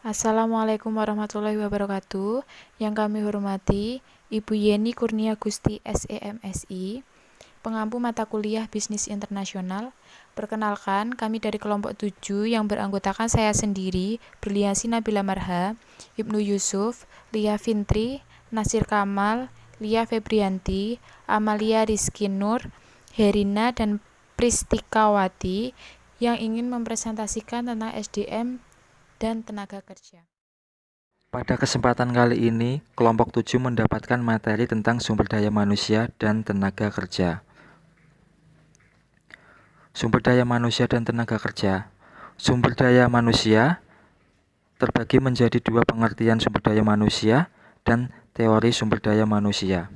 Assalamualaikum warahmatullahi wabarakatuh. Yang kami hormati Ibu Yeni Kurnia Gusti SEMSI, pengampu mata kuliah Bisnis Internasional. Perkenalkan, kami dari kelompok 7 yang beranggotakan saya sendiri, Briliansi Nabila Marha, Ibnu Yusuf, Lia Fintri, Nasir Kamal, Lia Febrianti, Amalia Rizky Nur, Herina, dan Pristikawati yang ingin mempresentasikan tentang SDM dan tenaga kerja. Pada kesempatan kali ini, kelompok 7 mendapatkan materi tentang sumber daya manusia dan tenaga kerja. Sumber daya manusia dan tenaga kerja. Sumber daya manusia terbagi menjadi dua pengertian sumber daya manusia dan teori sumber daya manusia.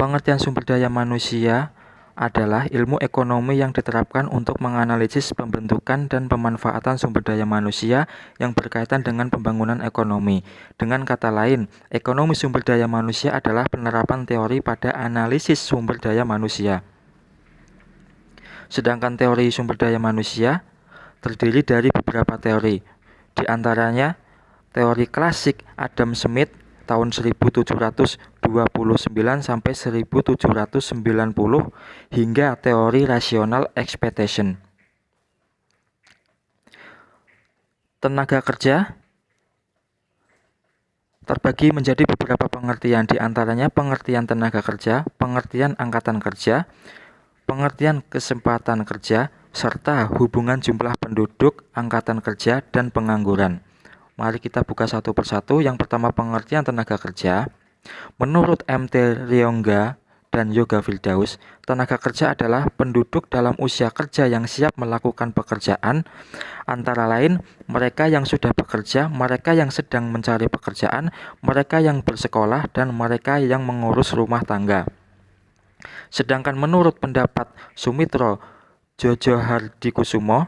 Pengertian sumber daya manusia adalah ilmu ekonomi yang diterapkan untuk menganalisis pembentukan dan pemanfaatan sumber daya manusia yang berkaitan dengan pembangunan ekonomi. Dengan kata lain, ekonomi sumber daya manusia adalah penerapan teori pada analisis sumber daya manusia. Sedangkan teori sumber daya manusia terdiri dari beberapa teori, di antaranya teori klasik Adam Smith tahun 1729 sampai 1790 hingga teori rasional expectation. Tenaga kerja terbagi menjadi beberapa pengertian, di antaranya pengertian tenaga kerja, pengertian angkatan kerja, pengertian kesempatan kerja, serta hubungan jumlah penduduk, angkatan kerja, dan pengangguran. Mari kita buka satu persatu. Yang pertama, pengertian tenaga kerja. Menurut M.T. Riyongga dan Yoga Firdaus, tenaga kerja adalah penduduk dalam usia kerja yang siap melakukan pekerjaan, antara lain mereka yang sudah bekerja, mereka yang sedang mencari pekerjaan, mereka yang bersekolah, dan mereka yang mengurus rumah tangga. Sedangkan menurut pendapat Sumitro Jojodikusumo,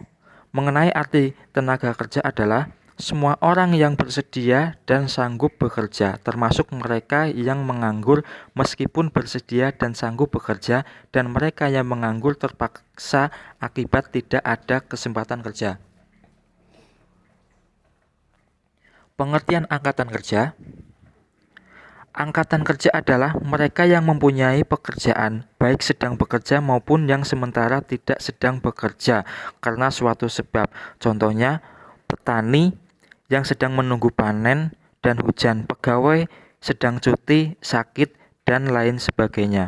mengenai arti tenaga kerja adalah semua orang yang bersedia dan sanggup bekerja, termasuk mereka yang menganggur meskipun bersedia dan sanggup bekerja, dan mereka yang menganggur terpaksa akibat tidak ada kesempatan kerja. Pengertian angkatan kerja. Angkatan kerja adalah mereka yang mempunyai pekerjaan, baik sedang bekerja maupun yang sementara tidak sedang bekerja karena suatu sebab. Contohnya, petani yang sedang menunggu panen dan hujan, pegawai sedang cuti, sakit, dan lain sebagainya.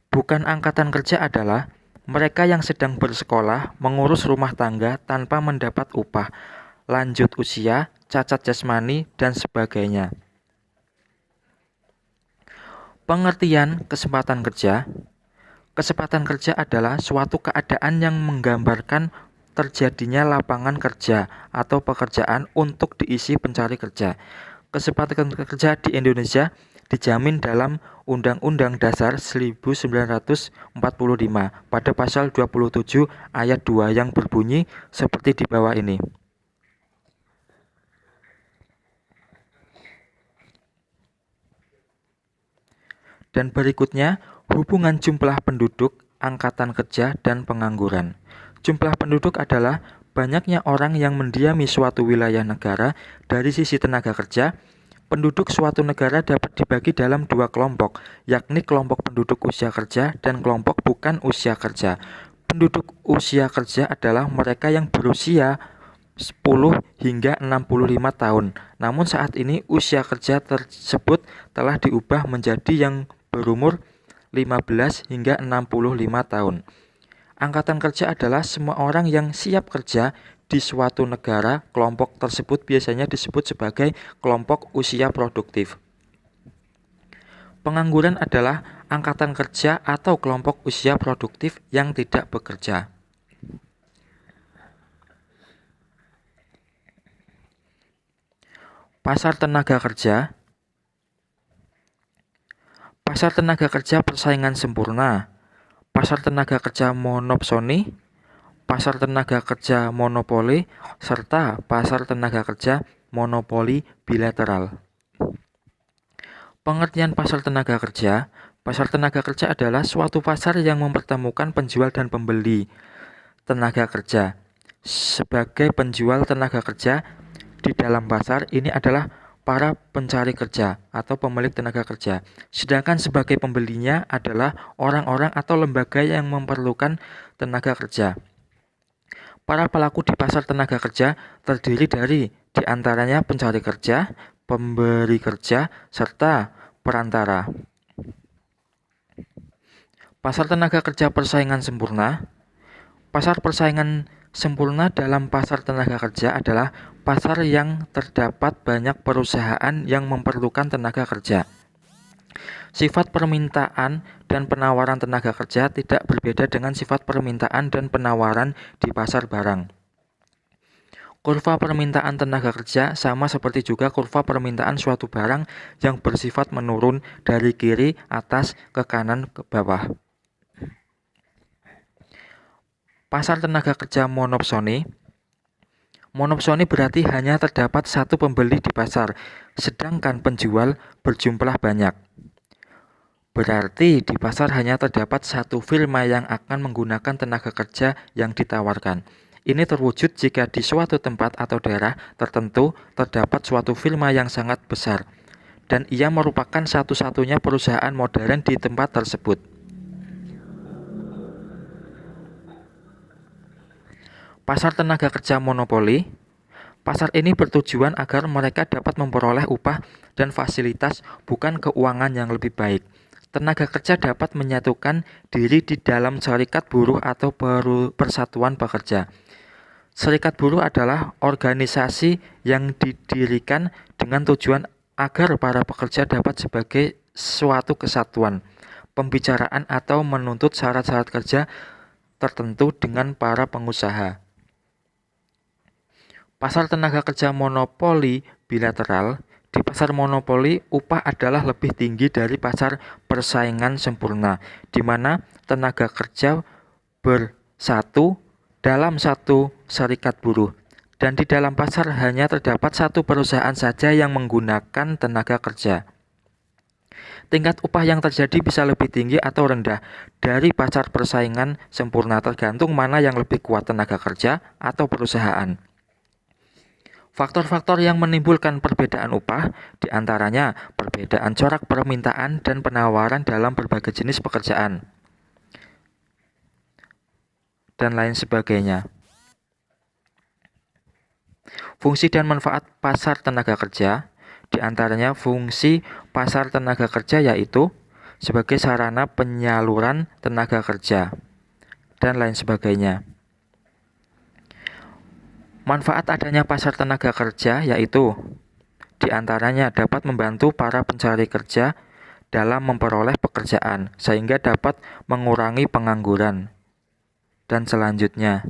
Bukan angkatan kerja adalah mereka yang sedang bersekolah, mengurus rumah tangga tanpa mendapat upah, lanjut usia, cacat jasmani, dan sebagainya. Pengertian kesempatan kerja. Kesempatan kerja adalah suatu keadaan yang menggambarkan terjadinya lapangan kerja atau pekerjaan untuk diisi pencari kerja. Kesempatan kerja di Indonesia dijamin dalam Undang-Undang Dasar 1945 pada pasal 27 ayat 2 yang berbunyi seperti di bawah ini. Dan berikutnya, hubungan jumlah penduduk, angkatan kerja, dan pengangguran. Jumlah penduduk adalah banyaknya orang yang mendiami suatu wilayah negara. Dari sisi tenaga kerja, penduduk suatu negara dapat dibagi dalam dua kelompok, yakni kelompok penduduk usia kerja dan kelompok bukan usia kerja. Penduduk usia kerja adalah mereka yang berusia 10 hingga 65 tahun. Namun saat ini usia kerja tersebut telah diubah menjadi yang berumur 15 hingga 65 tahun. Angkatan kerja adalah semua orang yang siap kerja di suatu negara. Kelompok tersebut biasanya disebut sebagai kelompok usia produktif. Pengangguran adalah angkatan kerja atau kelompok usia produktif yang tidak bekerja. Pasar tenaga kerja. Pasar tenaga kerja persaingan sempurna. Pasar tenaga kerja monopsoni, pasar tenaga kerja monopoli, serta pasar tenaga kerja monopoli bilateral. Pengertian pasar tenaga kerja. Pasar tenaga kerja adalah suatu pasar yang mempertemukan penjual dan pembeli tenaga kerja. Sebagai penjual tenaga kerja, di dalam pasar ini adalah para pencari kerja atau pemilik tenaga kerja. Sedangkan sebagai pembelinya adalah orang-orang atau lembaga yang memerlukan tenaga kerja. Para pelaku di pasar tenaga kerja terdiri dari diantaranya pencari kerja, pemberi kerja, serta perantara. Pasar tenaga kerja persaingan sempurna. Pasar persaingan sempurna dalam pasar tenaga kerja adalah pasar yang terdapat banyak perusahaan yang memerlukan tenaga kerja. Sifat permintaan dan penawaran tenaga kerja tidak berbeda dengan sifat permintaan dan penawaran di pasar barang. Kurva permintaan tenaga kerja sama seperti juga kurva permintaan suatu barang yang bersifat menurun dari kiri atas ke kanan ke bawah. Pasar tenaga kerja monopsoni. Monopsoni berarti hanya terdapat satu pembeli di pasar, sedangkan penjual berjumlah banyak. Berarti di pasar hanya terdapat satu firma yang akan menggunakan tenaga kerja yang ditawarkan. Ini terwujud jika di suatu tempat atau daerah tertentu terdapat suatu firma yang sangat besar, dan ia merupakan satu-satunya perusahaan modern di tempat tersebut. Pasar tenaga kerja monopoli. Pasar ini bertujuan agar mereka dapat memperoleh upah dan fasilitas, bukan keuangan yang lebih baik. Tenaga kerja dapat menyatukan diri di dalam serikat buruh atau persatuan pekerja. Serikat buruh adalah organisasi yang didirikan dengan tujuan agar para pekerja dapat sebagai suatu kesatuan, pembicaraan atau menuntut syarat-syarat kerja tertentu dengan para pengusaha. Pasar tenaga kerja monopoli bilateral. Di pasar monopoli, upah adalah lebih tinggi dari pasar persaingan sempurna, di mana tenaga kerja bersatu dalam satu serikat buruh, dan di dalam pasar hanya terdapat satu perusahaan saja yang menggunakan tenaga kerja. Tingkat upah yang terjadi bisa lebih tinggi atau rendah dari pasar persaingan sempurna, tergantung mana yang lebih kuat, tenaga kerja atau perusahaan. Faktor-faktor yang menimbulkan perbedaan upah diantaranya perbedaan corak permintaan dan penawaran dalam berbagai jenis pekerjaan, dan lain sebagainya. Fungsi dan manfaat pasar tenaga kerja diantaranya fungsi pasar tenaga kerja yaitu sebagai sarana penyaluran tenaga kerja, dan lain sebagainya. Manfaat adanya pasar tenaga kerja yaitu diantaranya dapat membantu para pencari kerja dalam memperoleh pekerjaan sehingga dapat mengurangi pengangguran, dan selanjutnya